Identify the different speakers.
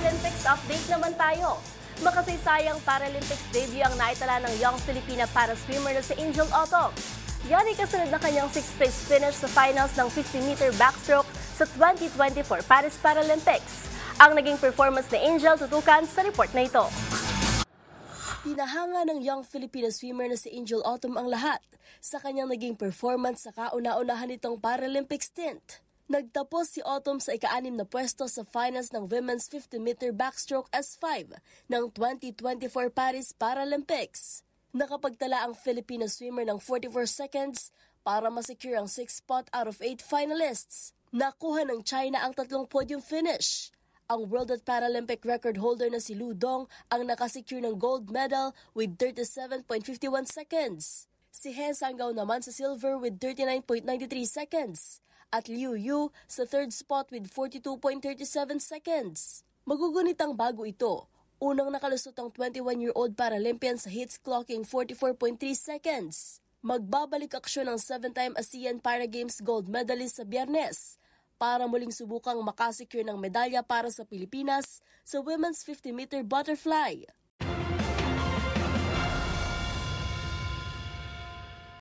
Speaker 1: Paralympics update naman tayo. Makasaysayang Paralympics debut ang naitala ng young Filipina para swimmer na si Angel Otto. Yan ay kasunod na kanyang 6th place finish sa finals ng 50-meter backstroke sa 2024 Paris Paralympics. Ang naging performance ni Angel tutukan sa report na ito. Tinahanga ng young Filipina swimmer na si Angel Otto ang lahat sa kanyang naging performance sa kauna-unahan nitong Paralympic stint. Nagtapos si Autumn sa ika-6 na pwesto sa finals ng women's 50-meter backstroke S5 ng 2024 Paris Paralympics. Nakapagtala ang Filipino swimmer ng 44 seconds para masecure ang 6th spot out of 8 finalists. Nakuha ng China ang 3 podium finish. Ang World at Paralympic record holder na si Lu Dong ang nakasecure ng gold medal with 37.51 seconds. Si He Sangao naman sa silver with 39.93 seconds. At Liu Yu sa 3rd spot with 42.37 seconds. Magugunitang bago ito. Unang nakalusot ang 21-year-old Paralympian sa hits clocking 44.3 seconds. Magbabalik aksyon ang 7-time ASEAN Para Games gold medalist sa Biyernes para muling subukang makasecure ng medalya para sa Pilipinas sa women's 50-meter butterfly.